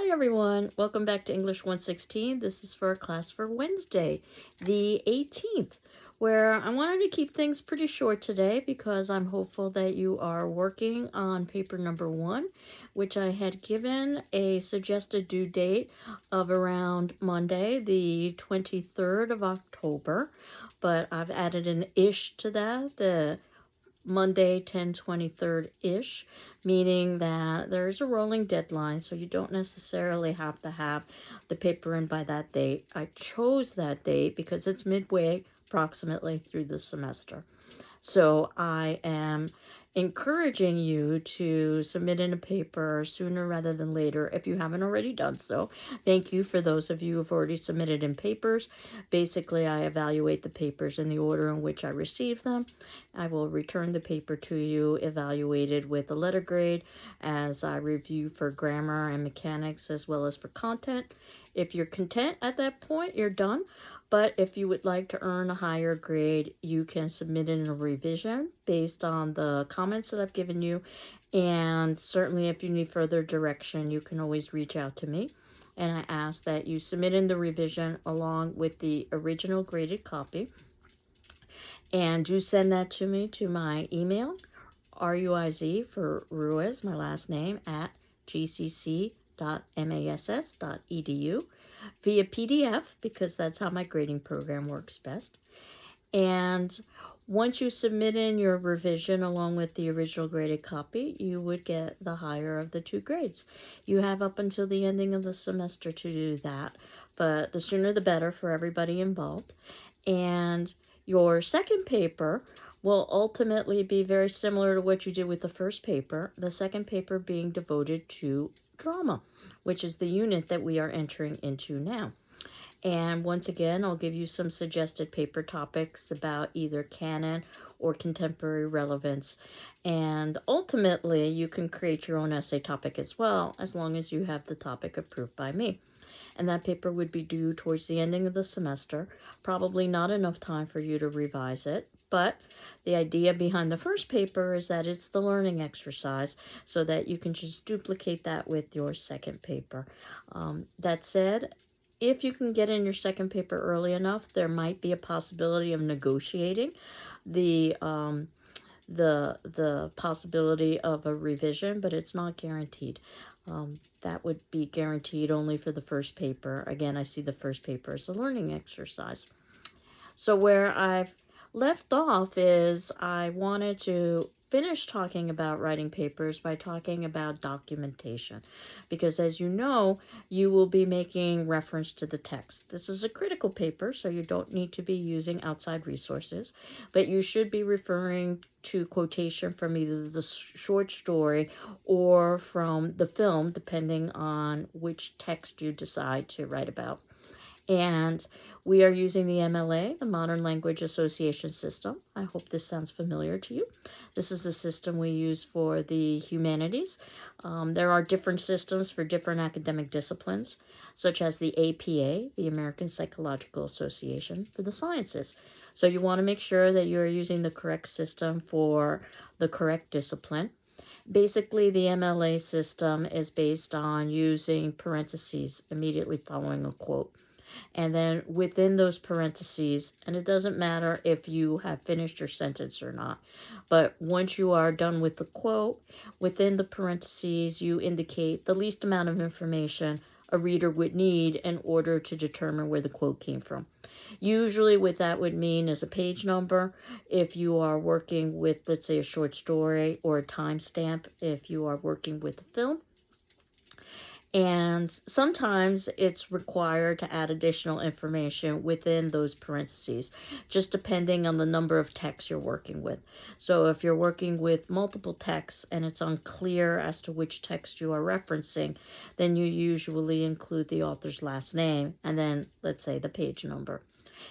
Hi everyone, welcome back to English 116. This is for a class for Wednesday, the 18th, where I wanted to keep things pretty short today because I'm hopeful that you are working on paper number 1, which I had given a suggested due date of around Monday, the 23rd of October, but I've added an ish to that, the Monday 10/23-ish, meaning that there's a rolling deadline, so you don't necessarily have to have the paper in by that date. I chose that date because it's midway approximately through the semester. So I am encouraging you to submit in a paper sooner rather than later if you haven't already done so. Thank you for those of you who have already submitted in papers. Basically, I evaluate the papers in the order in which I receive them. I will return the paper to you evaluated with a letter grade as I review for grammar and mechanics as well as for content. If you're content at that point, you're done. But if you would like to earn a higher grade, you can submit in a revision based on the comments that I've given you. And certainly if you need further direction, you can always reach out to me. And I ask that you submit in the revision along with the original graded copy. And you send that to me to my email, RUIZ for Ruiz, my last name, at gcc.mass.edu via PDF because that's how my grading program works best. And once you submit in your revision along with the original graded copy, you would get the higher of the 2 grades. You have up until the ending of the semester to do that, but the sooner the better for everybody involved. And your second paper will ultimately be very similar to what you did with the first paper, the second paper being devoted to drama, which is the unit that we are entering into now. And once again, I'll give you some suggested paper topics about either canon or contemporary relevance. And ultimately, you can create your own essay topic as well, as long as you have the topic approved by me. And that paper would be due towards the ending of the semester. Probably not enough time for you to revise it. But the idea behind the first paper is that it's the learning exercise so that you can just duplicate that with your second paper. That said, if you can get in your second paper early enough, there might be a possibility of negotiating the possibility of a revision, but it's not guaranteed. That would be guaranteed only for the first paper. Again, I see the first paper as a learning exercise. So where I've left off is I wanted to finish talking about writing papers by talking about documentation, because as you know, you will be making reference to the text. This is a critical paper, so you don't need to be using outside resources, but you should be referring to quotation from either the short story or from the film, depending on which text you decide to write about. And we are using the MLA, the Modern Language Association System. I hope this sounds familiar to you. This is a system we use for the humanities. There are different systems for different academic disciplines, such as the APA, the American Psychological Association, for the sciences. So you want to make sure that you're using the correct system for the correct discipline. Basically, the MLA system is based on using parentheses immediately following a quote. And then within those parentheses, and it doesn't matter if you have finished your sentence or not, but once you are done with the quote, within the parentheses, you indicate the least amount of information a reader would need in order to determine where the quote came from. Usually what that would mean is a page number if you are working with, let's say, a short story, or a timestamp if you are working with a film. And sometimes it's required to add additional information within those parentheses, just depending on the number of texts you're working with. So if you're working with multiple texts and it's unclear as to which text you are referencing, then you usually include the author's last name and then, let's say, the page number.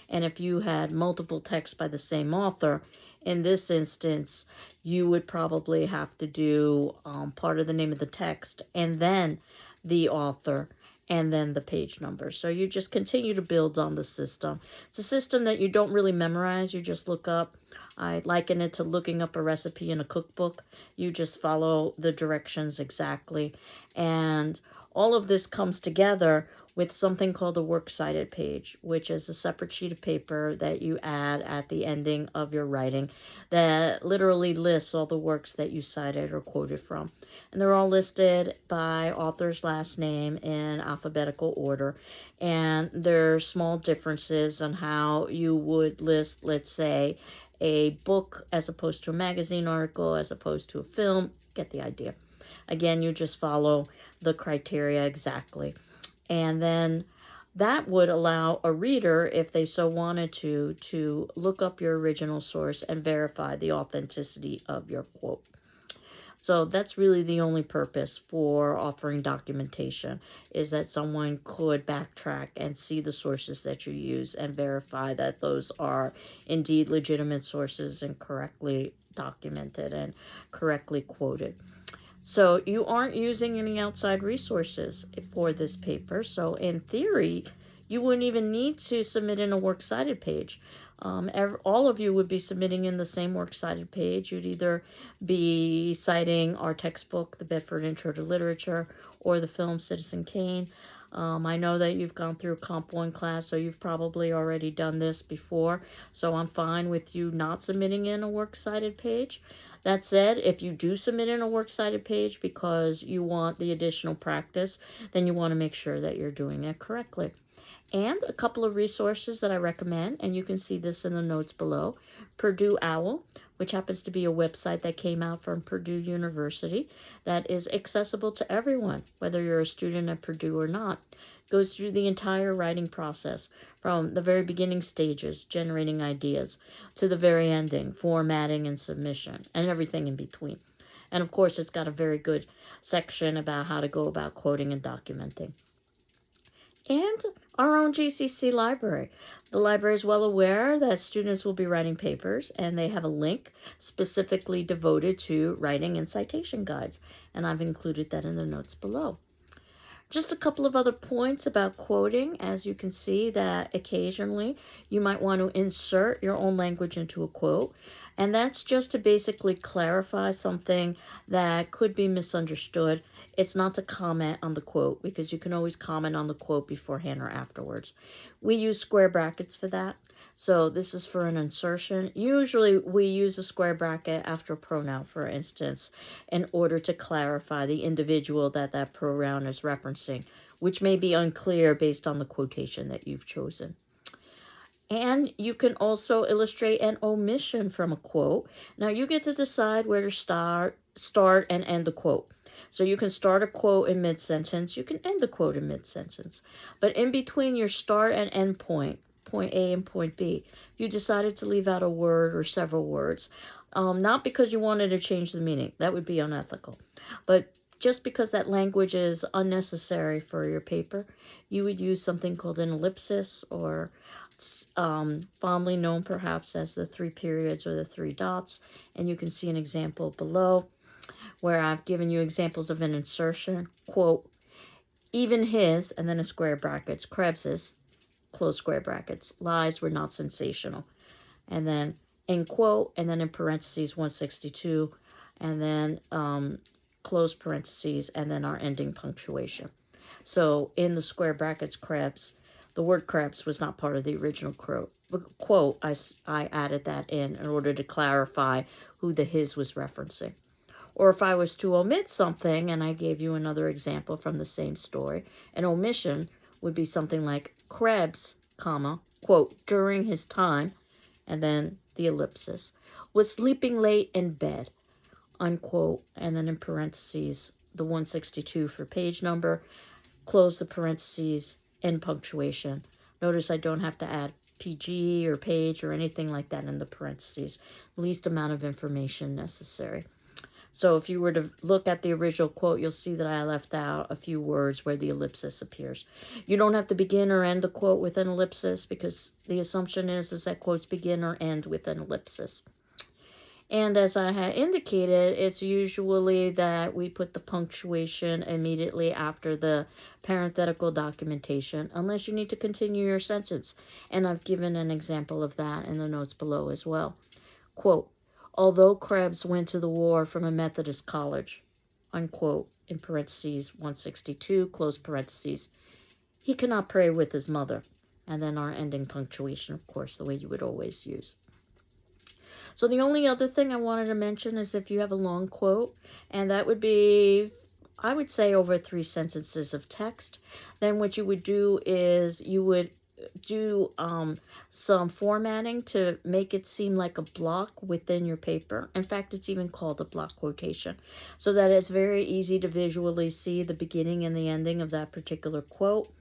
And if you had multiple texts by the same author, in this instance, you would probably have to do part of the name of the text and then the author, and then the page number. So you just continue to build on the system. It's a system that you don't really memorize. You just look up. I liken it to looking up a recipe in a cookbook. You just follow the directions exactly. And all of this comes together with something called a works cited page, which is a separate sheet of paper that you add at the ending of your writing that literally lists all the works that you cited or quoted from. And they're all listed by author's last name in alphabetical order. And there's small differences on how you would list, let's say, a book as opposed to a magazine article, as opposed to a film. Get the idea. Again, you just follow the criteria exactly. And then that would allow a reader, if they so wanted to look up your original source and verify the authenticity of your quote. So that's really the only purpose for offering documentation, is that someone could backtrack and see the sources that you use and verify that those are indeed legitimate sources and correctly documented and correctly quoted. So you aren't using any outside resources for this paper. So in theory, you wouldn't even need to submit in a works cited page. All of you would be submitting in the same works cited page. You'd either be citing our textbook, The Bedford Intro to Literature, or the film Citizen Kane. I know that you've gone through Comp 1 class, so you've probably already done this before. So I'm fine with you not submitting in a works cited page. That said, if you do submit in a works cited page because you want the additional practice, then you want to make sure that you're doing it correctly. And a couple of resources that I recommend, and you can see this in the notes below. Purdue OWL, which happens to be a website that came out from Purdue University that is accessible to everyone, whether you're a student at Purdue or not. Goes through the entire writing process from the very beginning stages, generating ideas, to the very ending, formatting and submission, and everything in between. And of course, it's got a very good section about how to go about quoting and documenting. And our own GCC library. The library is well aware that students will be writing papers, and they have a link specifically devoted to writing and citation guides, and I've included that in the notes below. Just a couple of other points about quoting. As you can see, that occasionally you might want to insert your own language into a quote, and that's just to basically clarify something that could be misunderstood. It's not to comment on the quote, because you can always comment on the quote beforehand or afterwards. We use square brackets for that. So this is for an insertion. Usually we use a square bracket after a pronoun, for instance, in order to clarify the individual that that pronoun is referencing, which may be unclear based on the quotation that you've chosen. And you can also illustrate an omission from a quote. Now you get to decide where to start and end the quote. So you can start a quote in mid-sentence. You can end the quote in mid-sentence. But in between your start and end point A and point B, you decided to leave out a word or several words, not because you wanted to change the meaning. That would be unethical. But just because that language is unnecessary for your paper, you would use something called an ellipsis, or fondly known perhaps as the 3 periods or the 3 dots. And you can see an example below where I've given you examples of an insertion. Quote, even his, and then a square brackets, Krebs's, close square brackets, lies were not sensational. And then in quote, and then in parentheses 162, and then close parentheses, and then our ending punctuation. So in the square brackets Krebs, the word Krebs was not part of the original quote. I added that in order to clarify who the his was referencing. Or if I was to omit something, and I gave you another example from the same story, an omission would be something like Krebs, comma, quote, during his time, and then the ellipsis, was sleeping late in bed, unquote, and then in parentheses, the 162 for page number, close the parentheses, end punctuation. Notice I don't have to add PG or page or anything like that in the parentheses, least amount of information necessary. So if you were to look at the original quote, you'll see that I left out a few words where the ellipsis appears. You don't have to begin or end the quote with an ellipsis, because the assumption is that quotes begin or end with an ellipsis. And as I had indicated, it's usually that we put the punctuation immediately after the parenthetical documentation, unless you need to continue your sentence. And I've given an example of that in the notes below as well. Quote, although Krebs went to the war from a Methodist college, unquote, in parentheses 162, close parentheses, he cannot pray with his mother. And then our ending punctuation, of course, the way you would always use. So the only other thing I wanted to mention is if you have a long quote, and that would be, I would say, over 3 sentences of text, then what you would do is you would do some formatting to make it seem like a block within your paper. In fact, it's even called a block quotation, so that it's very easy to visually see the beginning and the ending of that particular quote.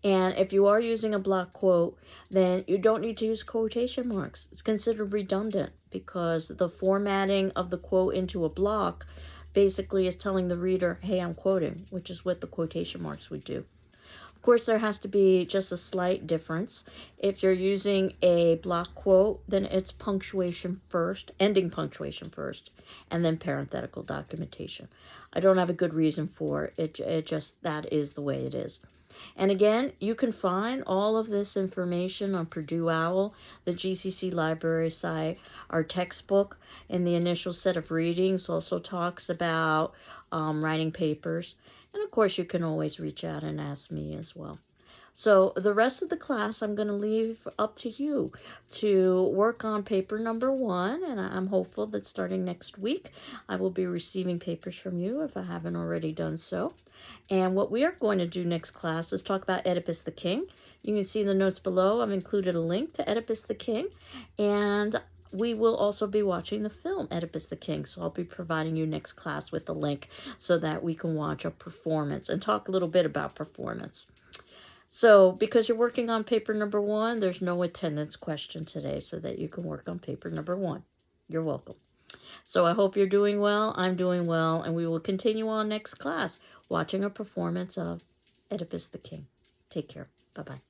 And if you are using a block quote, then you don't need to use quotation marks. It's considered redundant because the formatting of the quote into a block basically is telling the reader, hey, I'm quoting, which is what the quotation marks would do. Of course, there has to be just a slight difference. If you're using a block quote, then it's punctuation first, ending punctuation first, and then parenthetical documentation. I don't have a good reason for it. It just, that is the way it is. And again, you can find all of this information on Purdue OWL, the GCC library site. Our textbook in the initial set of readings also talks about writing papers. And of course, you can always reach out and ask me as well. So the rest of the class, I'm going to leave up to you to work on paper number 1. And I'm hopeful that starting next week, I will be receiving papers from you if I haven't already done so. And what we are going to do next class is talk about Oedipus the King. You can see in the notes below, I've included a link to Oedipus the King. And we will also be watching the film Oedipus the King. So I'll be providing you next class with a link so that we can watch a performance and talk a little bit about performance. So because you're working on paper number 1, there's no attendance question today so that you can work on paper number 1. You're welcome. So I hope you're doing well. I'm doing well. And we will continue on next class watching a performance of Oedipus the King. Take care. Bye-bye.